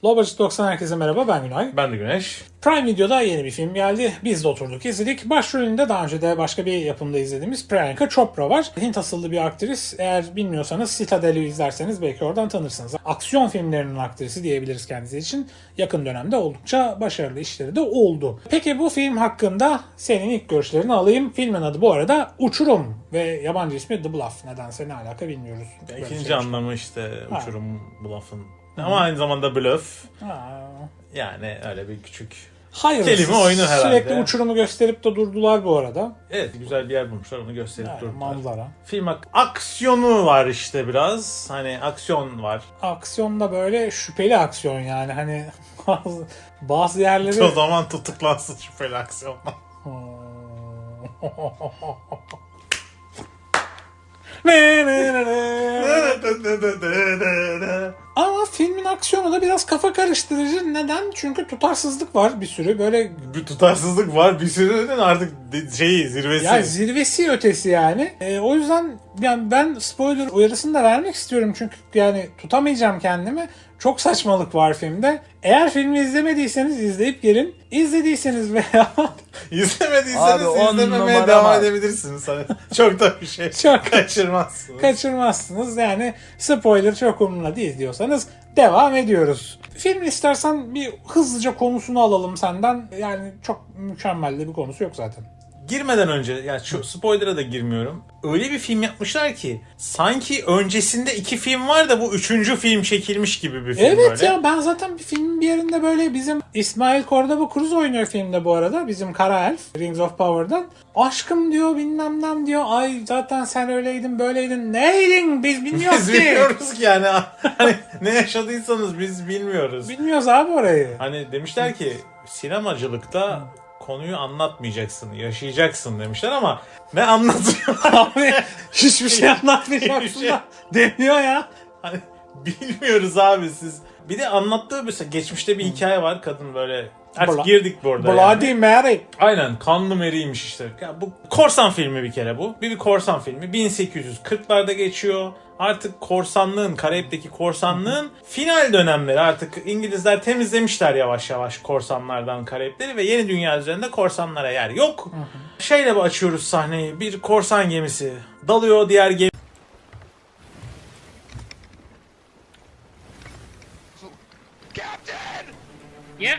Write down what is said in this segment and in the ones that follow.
Lovers 90 herkese merhaba, ben Günay. Ben de Güneş. Prime Video'da yeni bir film geldi. Biz de oturduk izledik. Başrolünde daha önce de başka bir yapımda izlediğimiz Priyanka Chopra var. Hint asıllı bir aktris. Eğer bilmiyorsanız Citadel'i izlerseniz belki oradan tanırsınız. Aksiyon filmlerinin aktrisi diyebiliriz kendisi için. Yakın dönemde oldukça başarılı işleri de oldu. Peki bu film hakkında senin ilk görüşlerini alayım. Filmin adı bu arada Uçurum ve yabancı ismi The Bluff. Nedense ne alaka bilmiyoruz. İkinci anlamı işte uçurum, bluff'ın. Ama aynı zamanda bluff. Yani öyle bir küçük kelime oyunu herhalde. Sürekli uçurumu gösterip de durdular bu arada. Evet, güzel bir yer bulmuşlar, onu gösterip durdular. Manzara. Film aksiyonu var işte biraz. Hani aksiyon var. Aksiyonda böyle şüpheli aksiyon yani hani bazı yerleri... O zaman tutuklansın şüpheli aksiyonla. Ama filmin aksiyonu da biraz kafa karıştırıcı. Neden? Çünkü tutarsızlık var bir sürü. Böyle bir tutarsızlık var. Bir sürünün artık zirvesi. Ya zirvesi ötesi yani. O yüzden yani ben spoiler uyarısını da vermek istiyorum. Çünkü yani tutamayacağım kendimi. Çok saçmalık var filmde. Eğer filmi izlemediyseniz izleyip gelin. İzlediyseniz veya İzlemediyseniz izlememeye devam edebilirsiniz. Hani çok da bir şey kaçırmazsınız. Kaçırmazsınız. Yani spoiler çok umurumda değil diyorsanız devam ediyoruz. Film istersen bir hızlıca konusunu alalım senden. Yani çok mükemmel de bir konusu yok zaten. Girmeden önce, yani şu spoiler'a da girmiyorum. Öyle bir film yapmışlar ki sanki öncesinde 2 film var da bu 3. film çekilmiş gibi bir film evet böyle. Ya ben zaten bir filmin bir yerinde böyle bizim İsmail Cordova Cruz oynuyor filmde bu arada. Bizim Kara Elf Rings of Power'dan. Aşkım diyor bilmem diyor. Ay zaten sen öyleydin böyleydin. Neydin biz bilmiyoruz Biz ki. bilmiyoruz ki yani. Hani ne yaşadıysanız biz bilmiyoruz. Bilmiyoruz abi orayı. Hani demişler ki sinemacılıkta konuyu anlatmayacaksın, yaşayacaksın demişler ama ne anlatıyor? Abi hiçbir şey anlatmayacaksın da demiyor ya. Hani bilmiyoruz abi siz. Bir de anlattığı mesela geçmişte bir hikaye var, kadın böyle artık girdik burada Bloody yani. Mary. Aynen, kanlı Mary'ymiş işte. Ya bu korsan filmi bir kere bu. Bir korsan filmi. 1840'larda geçiyor. Artık korsanlığın, Karayip'teki korsanlığın final dönemleri. Artık İngilizler temizlemişler yavaş yavaş korsanlardan Karayipleri ve yeni dünya üzerinde korsanlara yer yok. Şeyle açıyoruz sahneyi. Bir korsan gemisi dalıyor diğer gemi. Captain! Yeah?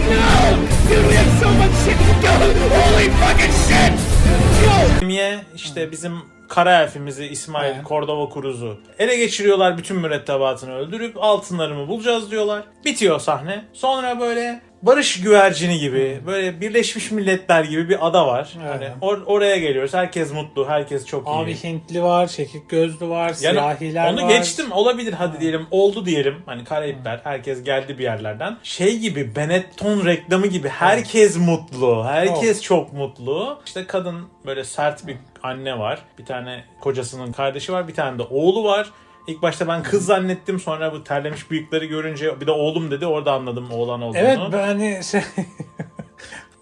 No! Dude, we have so much shit to go! Holy fucking shit! Gemiye işte bizim kara elfimizi İsmail Cordova Cruz'u ele geçiriyorlar, bütün mürettebatını öldürüp altınlarımı bulacağız diyorlar. Bitiyor sahne. Sonra böyle barış güvercini gibi, böyle Birleşmiş Milletler gibi bir ada var. Hani oraya geliyoruz. Herkes mutlu, herkes çok iyi. Abi Hintli var, çekik gözlü var, Yani siyahiler var. onu geçtim, olabilir hadi diyelim, oldu diyelim. Hani Karayipler, herkes geldi bir yerlerden. Şey gibi, Benetton reklamı gibi herkes mutlu. Herkes çok mutlu. İşte kadın böyle sert bir anne var. Bir tane kocasının kardeşi var. Bir tane de oğlu var. İlk başta ben kız zannettim. Sonra bu terlemiş bıyıkları görünce bir de oğlum dedi. Orada anladım oğlan olduğunu. Evet ben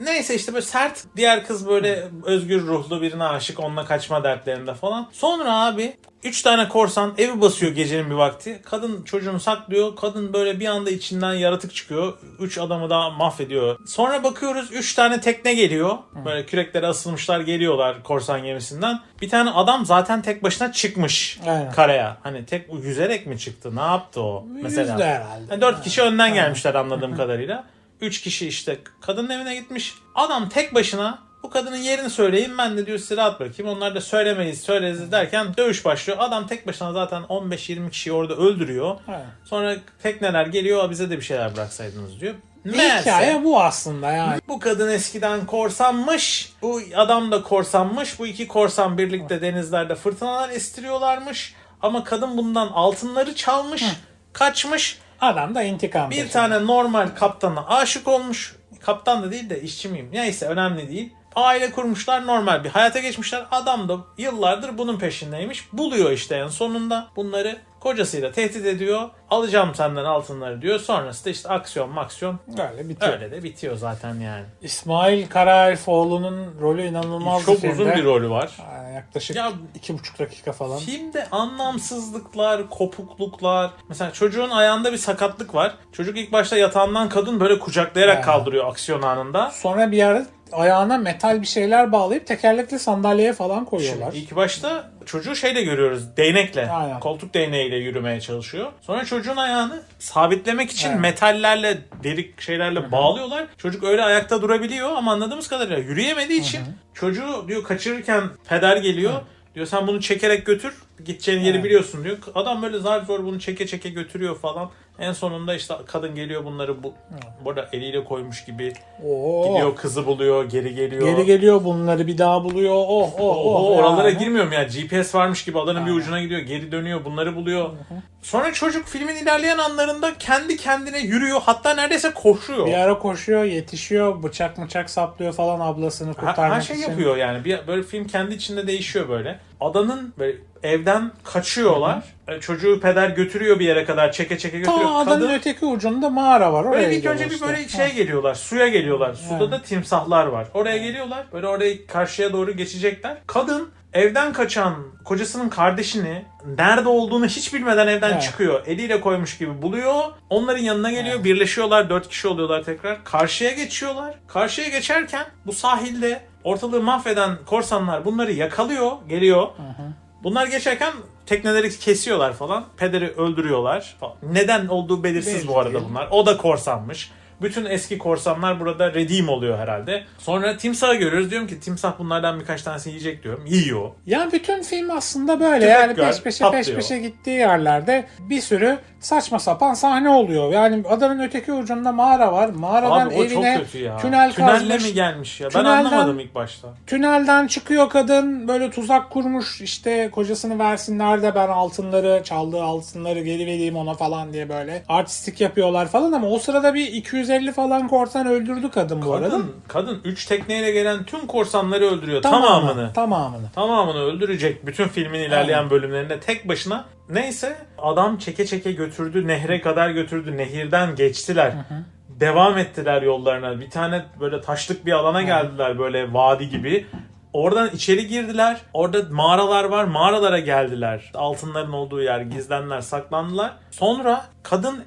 Neyse işte böyle sert. Diğer kız böyle özgür ruhlu, birine aşık, onunla kaçma dertlerinde falan. Sonra abi 3 tane korsan evi basıyor gecenin bir vakti. Kadın çocuğunu saklıyor. Kadın böyle bir anda içinden yaratık çıkıyor. 3 adamı da mahvediyor. Sonra bakıyoruz 3 tane tekne geliyor. Böyle küreklere asılmışlar, geliyorlar korsan gemisinden. Bir tane adam zaten tek başına çıkmış karaya. Hani tek yüzerek mi çıktı? Ne yaptı o mesela? Yüzdü herhalde. Yani 4 kişi önden gelmişler anladığım kadarıyla. 3 kişi işte kadının evine gitmiş. Adam tek başına, bu kadının yerini söyleyin ben de diyor size rahat bırakayım. Onlar da söyleriz derken dövüş başlıyor. Adam tek başına zaten 15-20 kişiyi orada öldürüyor. Sonra tekneler geliyor, bize de bir şeyler bıraksaydınız diyor. Hikaye bu aslında yani. Bu kadın eskiden korsanmış. Bu adam da korsanmış. Bu iki korsan birlikte denizlerde fırtınalar estiriyorlarmış. Ama kadın bundan altınları çalmış, kaçmış. Adam da intikam. Bir tane normal kaptana aşık olmuş. Kaptan da değil de işçi miyim? Neyse önemli değil. Aile kurmuşlar, normal bir hayata geçmişler. Adam da yıllardır bunun peşindeymiş. Buluyor işte en sonunda bunları. Kocasıyla tehdit ediyor. Alacağım senden altınları diyor. Sonrası da işte aksiyon maksiyon. Öyle bitiyor. Öyle de bitiyor zaten yani. İsmail Karaelfoğlu'nun rolü inanılmaz Çok bir uzun filmde. bir rolü var. Yaklaşık Ya, 2,5 dakika falan. Filmde anlamsızlıklar, kopukluklar. Mesela çocuğun ayağında bir sakatlık var. Çocuk ilk başta yatağından kadın böyle kucaklayarak kaldırıyor aksiyon anında. Sonra bir yerde ayağına metal bir şeyler bağlayıp tekerlekli sandalyeye falan koyuyorlar. İlk başta çocuğu şeyle görüyoruz. Değnekle. Aynen. Koltuk değneğiyle yürümeye çalışıyor. Sonra çocuğun ayağını sabitlemek için Evet. metallerle, delik şeylerle bağlıyorlar. Çocuk öyle ayakta durabiliyor ama anladığımız kadarıyla yürüyemediği için çocuğu diyor kaçırırken peder geliyor. Diyor sen bunu çekerek götür. Gideceğin yeri biliyorsun diyor. Adam böyle zar zor bunu çeke çeke götürüyor falan. En sonunda işte kadın geliyor bunları bu arada eliyle koymuş gibi gidiyor, kızı buluyor, geri geliyor. Geri geliyor, bunları bir daha buluyor. Oralara yani. girmiyorum ya. GPS varmış gibi adanın bir ucuna gidiyor, geri dönüyor, bunları buluyor. Sonra çocuk filmin ilerleyen anlarında kendi kendine yürüyor. Hatta neredeyse koşuyor. Bir ara koşuyor, yetişiyor, bıçak saplıyor falan ablasını kurtarmak Her şey için. yapıyor yani. Böyle film kendi içinde değişiyor böyle. Adanın böyle evden kaçıyorlar. Çocuğu peder götürüyor bir yere kadar, çeke çeke götürüyor. Ta adanın öteki ucunda mağara var. Oraya Böyle ilk gidiyorlar önce bir işte. böyle şeye geliyorlar. Suya geliyorlar. Suda da timsahlar var. Oraya geliyorlar. Böyle orayı karşıya doğru geçecekler. Kadın evden kaçan kocasının kardeşini nerede olduğunu hiç bilmeden evden çıkıyor. Eliyle koymuş gibi buluyor. Onların yanına geliyor. Birleşiyorlar. 4 kişi oluyorlar tekrar. Karşıya geçiyorlar. Karşıya geçerken bu sahilde ortalığı mahveden korsanlar bunları yakalıyor. Geliyor. Bunlar geçerken tekneleri kesiyorlar falan. Pederi öldürüyorlar falan. Neden olduğu belirsiz bu arada bunlar. O da korsanmış. Bütün eski korsanlar burada redeem oluyor herhalde. Sonra timsahı görüyoruz. Diyorum ki timsah bunlardan birkaç tanesini yiyecek diyorum. Yiyor. Yani bütün film aslında böyle. Tüfek Yani gör, peş patlıyor. peşe gittiği yerlerde bir sürü saçma sapan sahne oluyor. Yani adanın öteki ucunda mağara var. Mağaradan Abi o çok evine kötü ya. tünel Tünelle kazmış. mi gelmiş ya? Ben Tünelden- anlamadım ilk başta. Tünelden çıkıyor kadın, böyle tuzak kurmuş, işte kocasını versinler de ben çaldığı altınları geri vereyim ona falan diye böyle artistik yapıyorlar falan, ama o sırada bir 250 falan korsan öldürdü kadın bu arada. Kadın 3 tekneyle gelen tüm korsanları öldürüyor. Tamamını. Tamamını öldürecek bütün filmin ilerleyen bölümlerinde tek başına. Neyse adam çeke çeke götürdü, nehre kadar götürdü. Nehirden geçtiler. Devam ettiler yollarına. Bir tane böyle taşlık bir alana geldiler, böyle vadi gibi. Oradan içeri girdiler. Orada mağaralar var. Mağaralara geldiler. Altınların olduğu yer, gizlendiler, saklandılar. Sonra kadın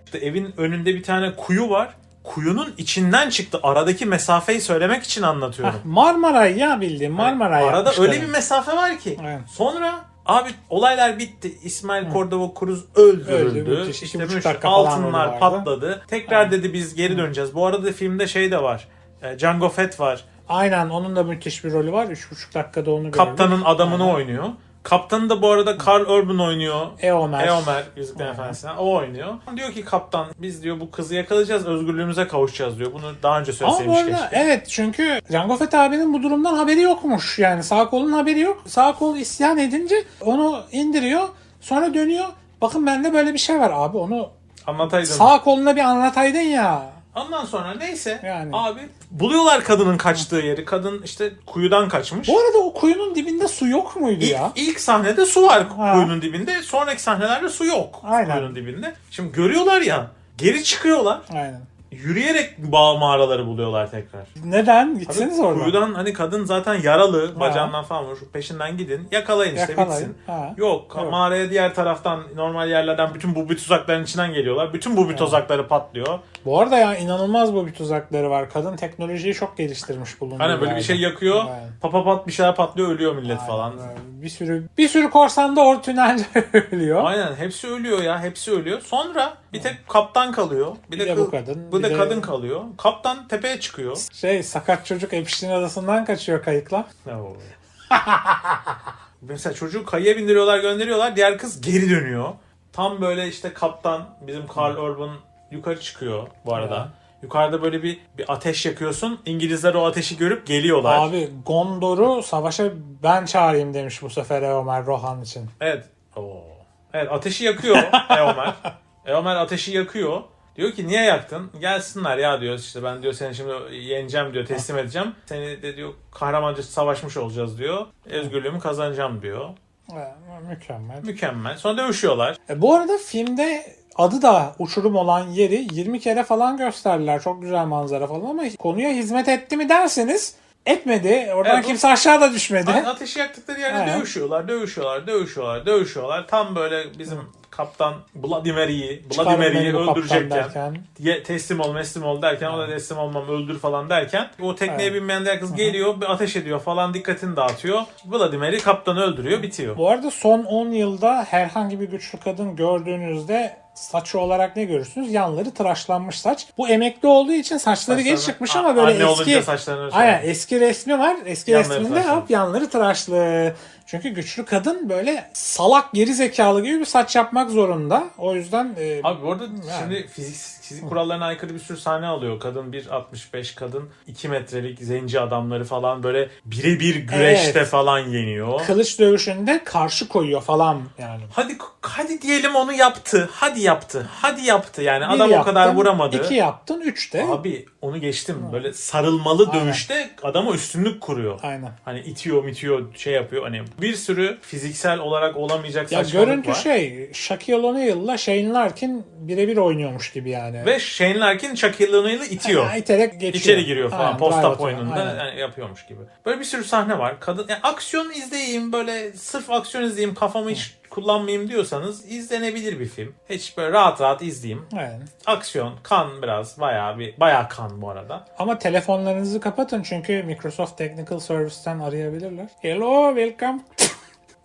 işte evin önünde bir tane kuyu var. Kuyunun içinden çıktı. Aradaki mesafeyi söylemek için anlatıyorum. Marmaray ya, bildiğin Marmaray Arada yapmışlar. öyle bir mesafe var ki. Evet. Sonra abi olaylar bitti. İsmail Cordova Cruz öldürüldü. Öldü, müthiş. İşte 2,5 müthiş dakika falan altınlar rolü vardı. patladı. Tekrar dedi biz geri döneceğiz. Bu arada filmde şey de var. Django Fett var. Aynen, onun da müthiş bir rolü var. 3,5 dakikada onu görelim. Kaptanın adamını oynuyor. Kaptanı da bu arada Karl Urban oynuyor. Eomer. Yüzüklerin Efendisi'ne. O oynuyor. Diyor ki kaptan biz diyor bu kızı yakalayacağız, özgürlüğümüze kavuşacağız diyor. Bunu daha önce Ama bu söyleseymiş arada keşke. evet, çünkü Django Fett abinin bu durumdan haberi yokmuş. Yani sağ kolun haberi yok. Sağ kol isyan edince onu indiriyor. Sonra dönüyor. Bakın bende böyle bir şey var abi, onu Anlataydın. sağ koluna bir anlataydın ya. Ondan sonra neyse Yani. abi buluyorlar kadının kaçtığı yeri. Kadın işte kuyudan kaçmış. Bu arada o kuyunun dibinde su yok muydu ya? İlk sahnede su var Ha. kuyunun dibinde. Sonraki sahnelerde su yok Aynen. kuyunun dibinde. Şimdi görüyorlar ya, geri çıkıyorlar. Aynen. Yürüyerek mağaraları buluyorlar tekrar. Neden? Gitseniz oradan. Kuyudan hani kadın zaten yaralı, bacağından falan vurmuş. Peşinden gidin, yakalayın işte Yakalayın. bitsin. Ha. Yok, mağaraya diğer taraftan normal yerlerden bütün bubi tuzakların içinden geliyorlar. Bütün bubi tuzakları patlıyor. Bu arada ya inanılmaz bu bir tuzakları var. Kadın teknolojiyi çok geliştirmiş bulunduğu Hani böyle bir şey yakıyor, Aynen. pat bir şeyler patlıyor, ölüyor millet falan. Bir sürü korsan da o tünelde ölüyor. Aynen, hepsi ölüyor ya, hepsi ölüyor. Sonra bir tek kaptan kalıyor. Bir de bu kadın. Bu bir da de kadın kalıyor. Kaptan tepeye çıkıyor. Sakat çocuk Epstein adasından kaçıyor kayıkla. Mesela çocuğu kayıya bindiriyorlar, gönderiyorlar. Diğer kız geri dönüyor. Tam böyle işte kaptan, bizim Karl Urban yukarı çıkıyor bu arada. Yukarıda böyle bir ateş yakıyorsun. İngilizler o ateşi görüp geliyorlar. Abi Gondor'u savaşa ben çağırayım demiş bu sefer Eomer Rohan için. Evet. Evet, ateşi yakıyor Eomer. Eomer ateşi yakıyor. Diyor ki niye yaktın? Gelsinler ya diyor, işte ben diyor seni şimdi yeneceğim diyor, teslim edeceğim. Seni de diyor kahramanca savaşmış olacağız diyor. Özgürlüğümü kazanacağım diyor. Mükemmel. Mükemmel. Sonra dövüşüyorlar. Bu arada filmde adı da uçurum olan yeri 20 kere falan gösterdiler. Çok güzel manzara falan ama konuya hizmet etti mi derseniz etmedi. Oradan Evet, kimse aşağıda düşmedi. Ateşi yaktıkları yerde Evet. dövüşüyorlar. Tam böyle bizim kaptan Vladimir'i Çıkarın beni bu kaptan öldürecekken derken. teslim ol derken o da teslim olmam öldür falan derken o tekneye Evet. binmeyen diğer kız geliyor bir ateş ediyor falan dikkatini dağıtıyor. Vladimir'i kaptanı öldürüyor bitiyor. Bu arada son 10 yılda herhangi bir güçlü kadın gördüğünüzde saçı olarak ne görürsünüz? Yanları tıraşlanmış saç. Bu emekli olduğu için saçları geç Saçlarını- çıkmış ama böyle anne olunca eski saçlarını aynen, eski resmi var. Eski Yanları resminde tıraşlanmış. hop yanları tıraşlı. Çünkü güçlü kadın böyle salak geri zekalı gibi bir saç yapmak zorunda. O yüzden Abi bu arada Yani. şimdi fizik kurallarına aykırı bir sürü sahne alıyor. Kadın 1.65, kadın 2 metrelik zenci adamları falan böyle birebir güreşte Evet. falan yeniyor. kılıç dövüşünde karşı koyuyor falan yani. Hadi diyelim onu yaptı. Hadi yaptı. Yani Bir adam o kadar yaptın, vuramadı. 2 yaptın, 3 de. Abi onu geçtim. Böyle sarılmalı Aynen. dövüşte adama üstünlük kuruyor. Aynen. Hani itiyor, şey yapıyor. Hani bir sürü fiziksel olarak olamayacak Ya saçmalık görüntü var. Shaquille O'Neal'la Shane Larkin birebir oynuyormuş gibi yani. Ve Shane Larkin Shaquille O'Neal'ı itiyor. Yani iterek geçiyor. İçeri giriyor falan. Aynen, Post-up drive atıyor. oyununda Aynen. yani yapıyormuş gibi. Böyle bir sürü sahne var. Kadın yani aksiyon izleyeyim böyle sırf aksiyon izleyeyim kafamı hiç kullanmayayım diyorsanız izlenebilir bir film. Hiç böyle rahat izleyeyim. Aynen. Aksiyon, kan biraz bayağı kan bu arada. Ama telefonlarınızı kapatın çünkü Microsoft Technical Service'ten arayabilirler. Hello, welcome.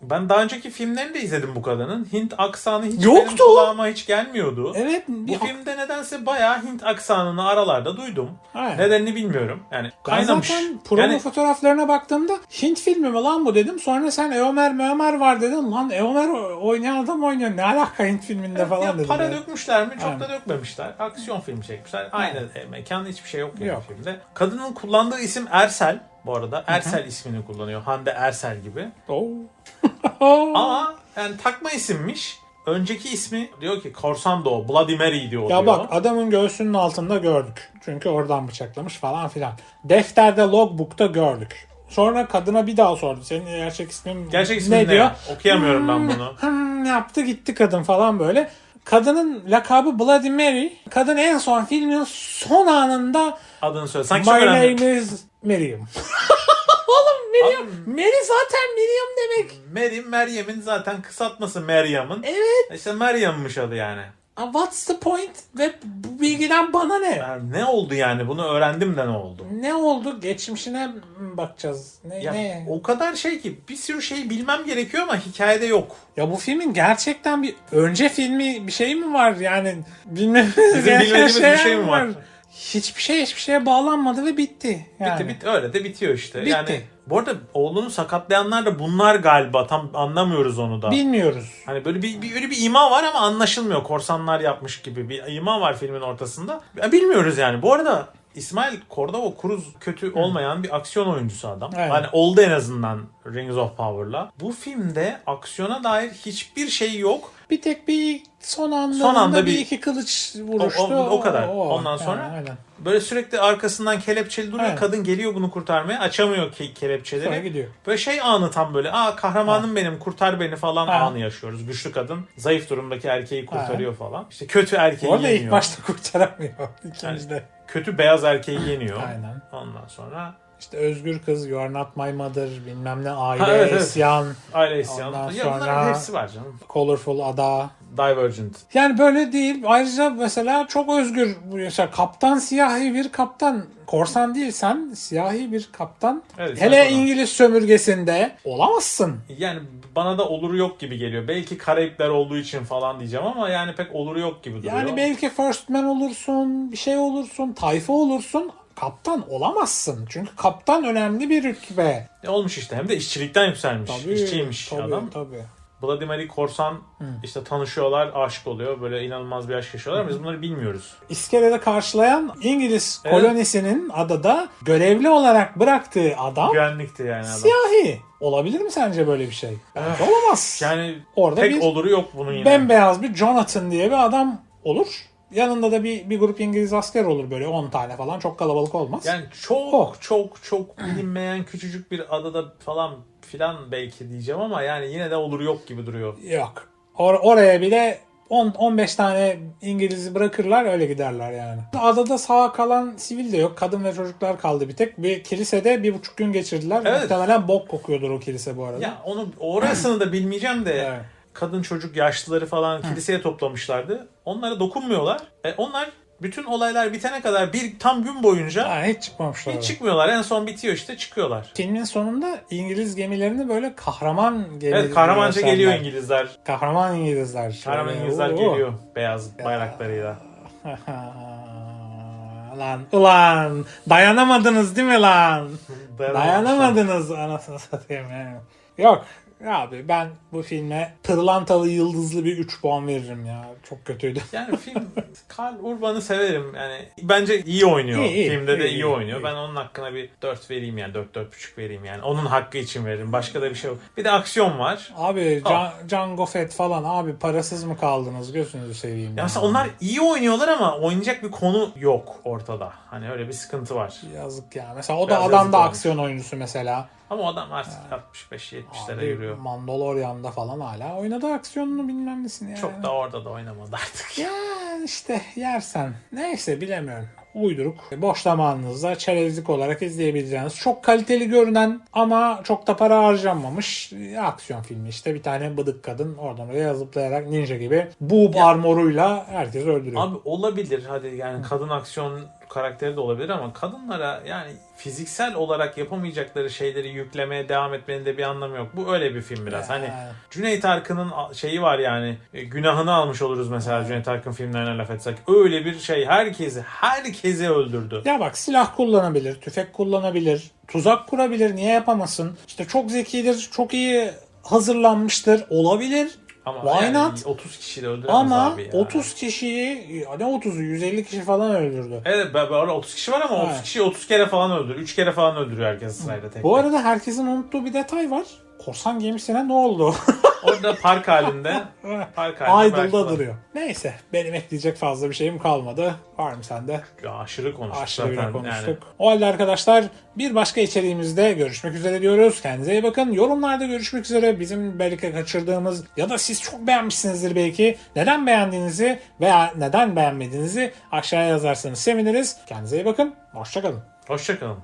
Ben daha önceki filmlerini de izledim bu kadının. Hint aksanı hiç Yoktu. benim kulağıma hiç gelmiyordu. Evet. Bu filmde nedense bayağı Hint aksanını aralarda duydum. Aynen. Nedenini bilmiyorum. Yani Ben kaynamış. zaten promo Yani fotoğraflarına baktığımda Hint filmi mi lan bu dedim. Sonra sen Eomer var dedin. Lan Eomer oynayan adam oynuyor. Ne alaka Hint filminde falan ya dedim. para yani. dökmüşler mi? Çok Aynen. da dökmemişler. Aksiyon film çekmişler. Aynı mekan hiçbir şey yok yani Yok. filmde. Kadının kullandığı isim Ersel bu arada. Ersel ismini kullanıyor. Hande Ersel gibi. Oh. Ama yani takma isimmiş. Önceki ismi diyor ki Korsando, Bloody Mary diyor. Ya bak adamın göğsünün altında gördük. Çünkü oradan bıçaklamış falan filan. Defterde logbook'ta gördük. Sonra kadına bir daha sordu. Senin gerçek ismin Gerçek ismi ne? diyor? Okuyamıyorum ben bunu. Yaptı gitti kadın falan böyle. Kadının lakabı Bloody Mary. Kadın en son filmin son anında Adını söyle. Sanki My çok önemli. name is Miriam. Oğlum Miriam. Mary zaten Miriam demek. Meryem'in zaten kısaltması Meryem'in. Evet. İşte Meryem'miş adı yani. What's the point? Ve bu bilgiden bana ne? Yani ne oldu yani? Bunu öğrendim de ne oldu? Ne oldu? Geçmişine mi bakacağız. Ya, Ne? o kadar şey ki bir sürü şey bilmem gerekiyor ama hikayede yok. Ya bu filmin gerçekten bir önce filmi bir şey mi var? Yani bilmemiz Bizim gereken bilmediğimiz bir şeyler şey mi var? Hiçbir şeye bağlanmadı ve bitti. Yani. Bitti öyle de bitiyor işte. Bitti. Yani bu arada oğlunu sakatlayanlar da bunlar galiba tam anlamıyoruz onu da. Bilmiyoruz. Hani böyle öyle bir ima var ama anlaşılmıyor. Korsanlar yapmış gibi bir ima var filmin ortasında. Ya bilmiyoruz yani. Bu arada İsmail Cordova Cruz kötü olmayan bir aksiyon oyuncusu adam. Evet. Hani oldu en azından Rings of Power'la. Bu filmde aksiyona dair hiçbir şey yok. Bir tek bir son Son anda anda bir bir- iki kılıç vuruştu. O kadar. O. Ondan Yani, sonra aynen. böyle sürekli arkasından kelepçeli duruyor. Aynen. Kadın geliyor bunu kurtarmaya. Açamıyor kelepçeleri. Sonra gidiyor. Böyle şey anı tam böyle. Kahramanım benim kurtar beni falan Ha. anı yaşıyoruz. Güçlü kadın zayıf durumdaki erkeği kurtarıyor falan. İşte kötü Bu erkeği arada yeniyor. ilk başta kurtaramıyor. İkincide. Kötü beyaz erkeği yeniyor. Aynen. Ondan sonra İşte özgür kız, You Are Not My Mother, bilmem ne, aile, Ha, evet, evet. isyan, aile isyanı. Ondan Ya sonra- bunların hepsi var canım. Colorful Ada. Divergent. Yani böyle değil. Ayrıca mesela çok özgür. Mesela kaptan siyahi bir kaptan. Korsan değilsen siyahi bir kaptan. Evet, Hele sen İngiliz sömürgesinde olamazsın. Yani bana da oluru yok gibi geliyor. Belki Karayipler olduğu için falan diyeceğim ama yani pek oluru yok gibi duruyor. Yani belki First Man olursun, bir şey olursun, tayfa olursun. Kaptan olamazsın. Çünkü kaptan önemli bir rütbe. Olmuş işte. Hem de işçilikten yükselmiş. Tabii, İşçiymiş tabii, adam. Tabii. Bloody Mary korsan işte tanışıyorlar, aşık oluyor. Böyle inanılmaz bir aşk yaşıyorlar. Biz bunları bilmiyoruz. İskelede karşılayan İngiliz Evet. kolonisinin adada görevli olarak bıraktığı adam Güvenlikti yani adam. siyahi. Olabilir mi sence böyle bir şey? Bence olamaz. Yani Orada pek bir oluru yok bunun yine. bembeyaz bir Jonathan diye bir adam olur. Yanında da bir grup İngiliz asker olur böyle 10 tane falan. Çok kalabalık olmaz. Yani çok bilinmeyen küçücük bir adada falan falan belki diyeceğim ama yani yine de olur yok gibi duruyor. Yok. Oraya bile 10-15 tane İngiliz'i bırakırlar öyle giderler yani. Adada sağ kalan sivil de yok. Kadın ve çocuklar kaldı bir tek. Bir kilisede 1,5 gün geçirdiler. Evet. Muhtemelen bok kokuyordur o kilise bu arada. Ya onu orasını da bilmeyeceğim de Evet. kadın çocuk yaşlıları falan kiliseye toplamışlardı. Onlara dokunmuyorlar. Onlar bütün olaylar bitene kadar bir tam gün boyunca Yani hiç çıkmamışlar. hiç çıkmıyorlar. En son bitiyor işte çıkıyorlar. Filmin sonunda İngiliz gemilerini böyle kahraman gemileri Evet kahramanca gösterdiler. geliyor İngilizler. Kahraman İngilizler. Kahraman Şöyle, İngilizler oo. geliyor beyaz bayraklarıyla. Ulan dayanamadınız değil mi lan? Dayanamamışlar. Dayanamadınız anasını satayım yani. Yok abi ben bu filme pırlantalı yıldızlı bir 3 puan veririm ya. Çok kötüydü. Yani film Karl Urban'ı severim. Yani bence iyi oynuyor. İyi, Filmde de iyi, iyi oynuyor. iyi. Ben onun hakkına bir 4 vereyim yani 4-4,5 vereyim yani. Onun hakkı için veririm. Başka da bir şey yok. Bir de aksiyon var. Abi Django Fett falan abi parasız mı kaldınız gözünüzü seveyim. Ya mesela onlar iyi oynuyorlar ama oynayacak bir konu yok ortada. Hani öyle bir sıkıntı var. Yazık ya. Mesela o da Biraz adam yazık da olmuş. aksiyon oyuncusu mesela. Ama o adam artık 65-70'lere Abi, yürüyor. Mandalorian'da falan hala oynadı aksiyonunu bilmem nesini yani. Çok da orada da oynamadı artık. Ya işte yersen. Neyse bilemiyorum. Uyduruk. Boş zamanınızda çerezlik olarak izleyebileceğiniz çok kaliteli görünen ama çok da para harcanmamış aksiyon filmi. İşte bir tane bıdık kadın oradan oraya zıplayarak ninja gibi boob armoruyla herkesi öldürüyor. Abi olabilir hadi yani kadın aksiyon karakteri de olabilir ama kadınlara yani fiziksel olarak yapamayacakları şeyleri yüklemeye devam etmenin de bir anlamı yok. Bu öyle bir film biraz. Hani Cüneyt Arkın'ın şeyi var yani günahını almış oluruz mesela Cüneyt Arkın filmlerine laf etsek. Öyle bir şey herkesi öldürdü. Ya bak silah kullanabilir, tüfek kullanabilir, tuzak kurabilir. Niye yapamasın? İşte çok zekidir, çok iyi hazırlanmıştır. Olabilir. Ama Why yani not? 30 kişi de öldüremez Ama abi ya. 30 kişiyi, ne 30'u 150 kişi falan öldürdü. Evet böyle 30 kişi var ama 30 Evet. kişiyi 30 kere falan öldürüyor. 3 kere falan öldürüyor herkes sırayla tek Bu tek. arada herkesin unuttuğu bir detay var. Korsan gemisine ne oldu? Orada park halinde Idle'da bıraktılar. duruyor. Neyse benim ekleyecek fazla bir şeyim kalmadı. Var mı sende? Ya aşırı konuştuk Aşırı bile zaten. konuştuk. Yani. O halde arkadaşlar bir başka içeriğimizde görüşmek üzere diyoruz. Kendinize iyi bakın. Yorumlarda görüşmek üzere. Bizim belki kaçırdığımız ya da siz çok beğenmişsinizdir belki. Neden beğendiğinizi veya neden beğenmediğinizi aşağıya yazarsanız seviniriz. Kendinize iyi bakın. Hoşçakalın. Hoşçakalın.